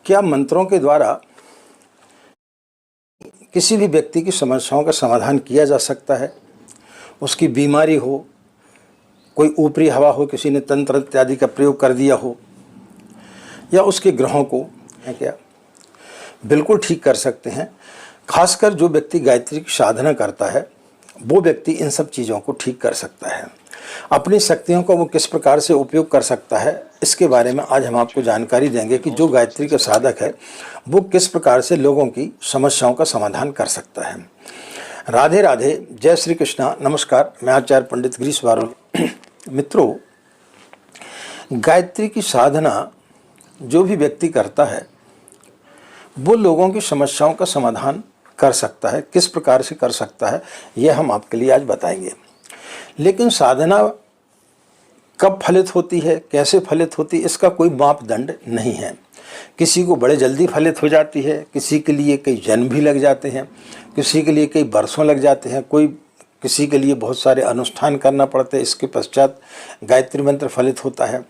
क्या मंत्रों के द्वारा किसी भी व्यक्ति की समस्याओं का समाधान किया जा सकता है? उसकी बीमारी हो, कोई ऊपरी हवा हो, किसी ने तंत्र इत्यादि का प्रयोग कर दिया हो, या उसके ग्रहों को है क्या? बिल्कुल ठीक कर सकते हैं। खासकर जो व्यक्ति गायत्री की साधना करता है वो व्यक्ति इन सब चीज़ों को ठीक कर सकता है। अपनी शक्तियों का वो किस प्रकार से उपयोग कर सकता है, इसके बारे में आज हम आपको जानकारी देंगे कि जो गायत्री का साधक है वो किस प्रकार से लोगों की समस्याओं का समाधान कर सकता है। राधे राधे, जय श्री कृष्णा, नमस्कार। मैं आचार्य पंडित गिरीश बारोल। मित्रों, गायत्री की साधना जो भी व्यक्ति करता है वो लोगों की समस्याओं का समाधान कर सकता है। किस प्रकार से कर सकता है यह हम आपके लिए आज बताएंगे। लेकिन साधना कब फलित होती है, कैसे फलित होती है, इसका कोई मापदंड नहीं है। किसी को बड़े जल्दी फलित हो जाती है, किसी के लिए कई जन्म भी लग जाते हैं, किसी के लिए कई वर्षों लग जाते हैं, किसी के लिए बहुत सारे अनुष्ठान करना पड़ते हैं, इसके पश्चात गायत्री मंत्र फलित होता है।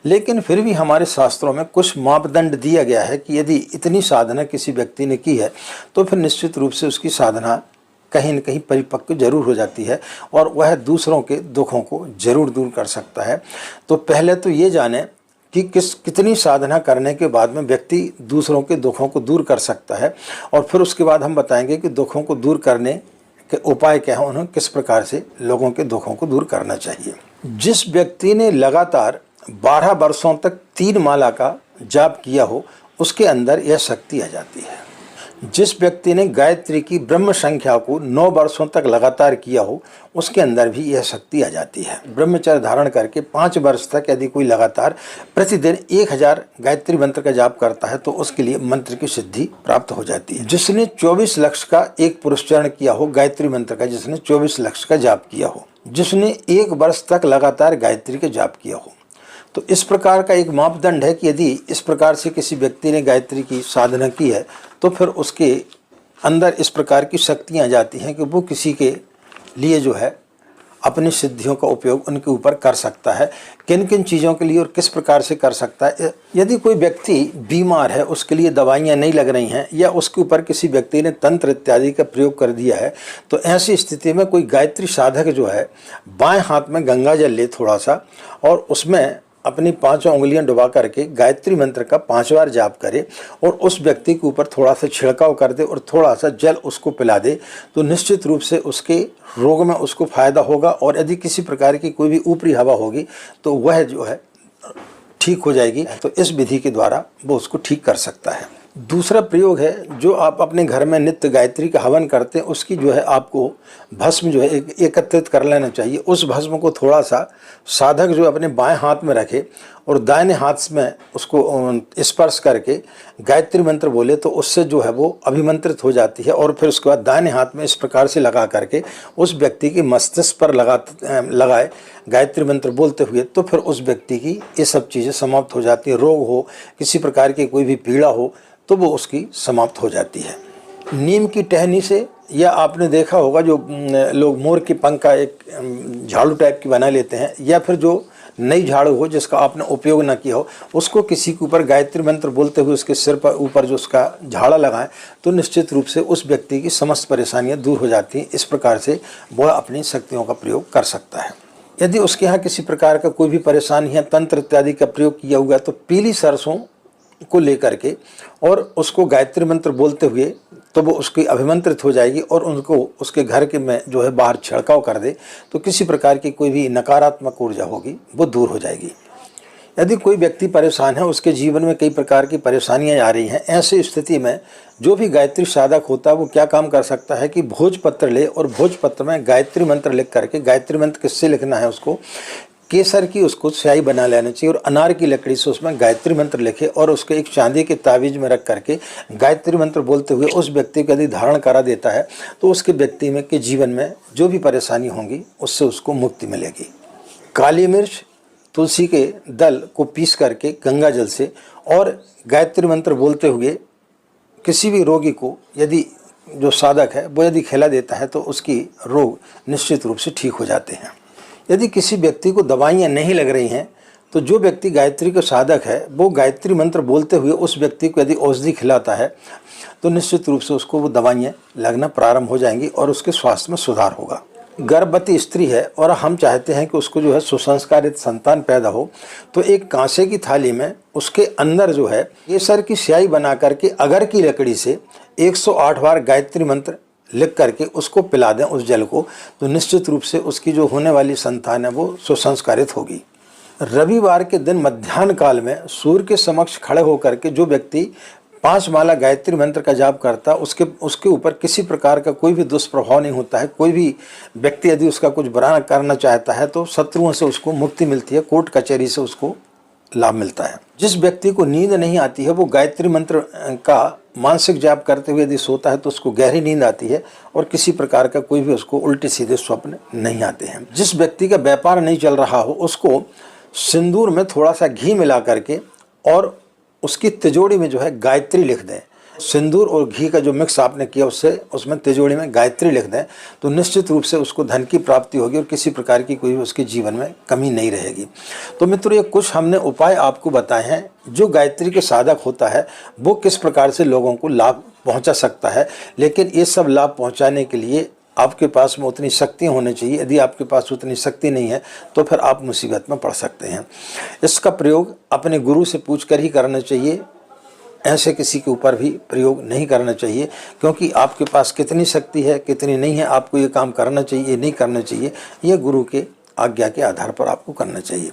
लेकिन फिर भी हमारे शास्त्रों में कुछ मापदंड दिया गया है कि यदि इतनी साधना किसी व्यक्ति ने की है तो फिर निश्चित रूप से उसकी साधना कहीं न कहीं परिपक्व जरूर हो जाती है और वह दूसरों के दुखों को जरूर दूर कर सकता है। तो पहले तो ये जाने कि कितनी साधना करने के बाद में व्यक्ति दूसरों के दुखों को दूर कर सकता है, और फिर उसके बाद हम बताएंगे कि दुखों को दूर करने के उपाय क्या है, उन्हें किस प्रकार से लोगों के दुखों को दूर करना चाहिए। जिस व्यक्ति ने लगातार 12 वर्षों तक 3 माला का जाप किया हो उसके अंदर यह शक्ति आ जाती है। जिस व्यक्ति ने गायत्री की ब्रह्म संख्या को 9 वर्षों तक लगातार किया हो उसके अंदर भी यह शक्ति आ जाती है। ब्रह्मचर्य धारण करके 5 वर्ष तक यदि कोई लगातार प्रतिदिन 1000 गायत्री मंत्र का जाप करता है तो उसके लिए मंत्र की सिद्धि प्राप्त हो जाती है। जिसने 24 लक्ष का एक पुरस्चरण किया हो गायत्री मंत्र का, जिसने 24 लक्ष का जाप किया हो, जिसने 1 वर्ष तक लगातार गायत्री का जाप किया हो, तो इस प्रकार का एक मापदंड है कि यदि इस प्रकार से किसी व्यक्ति ने गायत्री की साधना की है तो फिर उसके अंदर इस प्रकार की शक्तियाँ आ जाती हैं कि वो किसी के लिए जो है अपनी सिद्धियों का उपयोग उनके ऊपर कर सकता है। किन किन चीज़ों के लिए और किस प्रकार से कर सकता है। यदि कोई व्यक्ति बीमार है, उसके लिए दवाइयाँ नहीं लग रही हैं, या उसके ऊपर किसी व्यक्ति ने तंत्र इत्यादि का प्रयोग कर दिया है, तो ऐसी स्थिति में कोई गायत्री साधक जो है बाएं हाथ में गंगा जल ले थोड़ा सा, और उसमें अपनी 5 उंगलियां डुबा करके गायत्री मंत्र का 5 बार जाप करे और उस व्यक्ति के ऊपर थोड़ा सा छिड़काव कर दे और थोड़ा सा जल उसको पिला दे, तो निश्चित रूप से उसके रोग में उसको फायदा होगा। और यदि किसी प्रकार की कोई भी ऊपरी हवा होगी तो वह जो है ठीक हो जाएगी। तो इस विधि के द्वारा वो उसको ठीक कर सकता है। दूसरा प्रयोग है, जो आप अपने घर में नित्य गायत्री का हवन करते हैं उसकी जो है आपको भस्म जो है एकत्रित कर लेना चाहिए। उस भस्म को थोड़ा सा साधक जो अपने बाएं हाथ में रखे और दाहिने हाथ में उसको स्पर्श करके गायत्री मंत्र बोले तो उससे जो है वो अभिमंत्रित हो जाती है। और फिर उसके बाद दाहिने हाथ में इस प्रकार से लगा करके उस व्यक्ति के मस्तिष्क पर लगाए गायत्री मंत्र बोलते हुए, तो फिर उस व्यक्ति की ये सब चीज़ें समाप्त हो जाती हैं। रोग हो, किसी प्रकार की कोई भी पीड़ा हो तो वो उसकी समाप्त हो जाती है। नीम की टहनी से, या आपने देखा होगा जो लोग मोर के पंख का एक झाड़ू टाइप की बना लेते हैं, या फिर जो नई झाड़ू हो जिसका आपने उपयोग ना किया हो उसको किसी के ऊपर गायत्री मंत्र बोलते हुए उसके सिर पर ऊपर जो उसका झाड़ा लगाएं तो निश्चित रूप से उस व्यक्ति की समस्त परेशानियां दूर हो जाती हैं। इस प्रकार से वह अपनी शक्तियों का प्रयोग कर सकता है। यदि उसके यहाँ किसी प्रकार का कोई भी परेशानी है, तंत्र इत्यादि का प्रयोग किया हुआ, तो पीली सरसों को लेकर के और उसको गायत्री मंत्र बोलते हुए तो वो उसकी अभिमंत्रित हो जाएगी और उनको उसके घर के में जो है बाहर छिड़काव कर दे तो किसी प्रकार की कोई भी नकारात्मक ऊर्जा होगी वो दूर हो जाएगी। यदि कोई व्यक्ति परेशान है, उसके जीवन में कई प्रकार की परेशानियां आ रही हैं, ऐसी स्थिति में जो भी गायत्री साधक होता है वो क्या काम कर सकता है कि भोजपत्र ले और भोजपत्र में गायत्री मंत्र लिख करके, गायत्री मंत्र किससे लिखना है, उसको केसर की उसको स्याही बना लेना चाहिए और अनार की लकड़ी से उसमें गायत्री मंत्र लिखे और उसके एक चांदी के तावीज में रख करके गायत्री मंत्र बोलते हुए उस व्यक्ति को यदि धारण करा देता है तो उसके व्यक्ति में के जीवन में जो भी परेशानी होंगी उससे उसको मुक्ति मिलेगी। काली मिर्च, तुलसी के दल को पीस करके गंगा जल से और गायत्री मंत्र बोलते हुए किसी भी रोगी को यदि जो साधक है वो यदि खिला देता है तो उसकी रोग निश्चित रूप से ठीक हो जाते हैं। यदि किसी व्यक्ति को दवाइयाँ नहीं लग रही हैं तो जो व्यक्ति गायत्री का साधक है वो गायत्री मंत्र बोलते हुए उस व्यक्ति को यदि औषधि खिलाता है तो निश्चित रूप से उसको वो दवाइयाँ लगना प्रारंभ हो जाएंगी और उसके स्वास्थ्य में सुधार होगा। गर्भवती स्त्री है और हम चाहते हैं कि उसको जो है सुसंस्कारित संतान पैदा हो, तो एक कांसे की थाली में उसके अंदर जो है केसर की स्याही बना करके अगर की लकड़ी से 108 बार गायत्री मंत्र लिख करके उसको पिला दें उस जल को, तो निश्चित रूप से उसकी जो होने वाली संतान है वो सुसंस्कारित होगी। रविवार के दिन मध्याह्न काल में सूर्य के समक्ष खड़े होकर के जो व्यक्ति 5 माला गायत्री मंत्र का जाप करता उसके ऊपर किसी प्रकार का कोई भी दुष्प्रभाव नहीं होता है। कोई भी व्यक्ति यदि उसका कुछ बुरा करना चाहता है तो शत्रुओं से उसको मुक्ति मिलती है, कोर्ट कचहरी से उसको लाभ मिलता है। जिस व्यक्ति को नींद नहीं आती है वो गायत्री मंत्र का मानसिक जाप करते हुए यदि सोता है तो उसको गहरी नींद आती है और किसी प्रकार का कोई भी उसको उल्टे सीधे स्वप्न नहीं आते हैं। जिस व्यक्ति का व्यापार नहीं चल रहा हो उसको सिंदूर में थोड़ा सा घी मिला करके और उसकी तिजोरी में जो है गायत्री लिख दें। सिंदूर और घी का जो मिक्स आपने किया उसमें तिजोरी में गायत्री लिख दें तो निश्चित रूप से उसको धन की प्राप्ति होगी और किसी प्रकार की कोई उसके जीवन में कमी नहीं रहेगी। तो मित्रों, ये कुछ हमने उपाय आपको बताए हैं जो गायत्री के साधक होता है वो किस प्रकार से लोगों को लाभ पहुंचा सकता है। लेकिन ये सब लाभ पहुंचाने के लिए आपके पास में उतनी शक्ति होनी चाहिए। यदि आपके पास उतनी शक्ति नहीं है तो फिर आप मुसीबत में पड़ सकते हैं। इसका प्रयोग अपने गुरु से पूछ कर ही करना चाहिए, ऐसे किसी के ऊपर भी प्रयोग नहीं करना चाहिए, क्योंकि आपके पास कितनी शक्ति है कितनी नहीं है, आपको ये काम करना चाहिए नहीं करना चाहिए, ये गुरु के आज्ञा के आधार पर आपको करना चाहिए।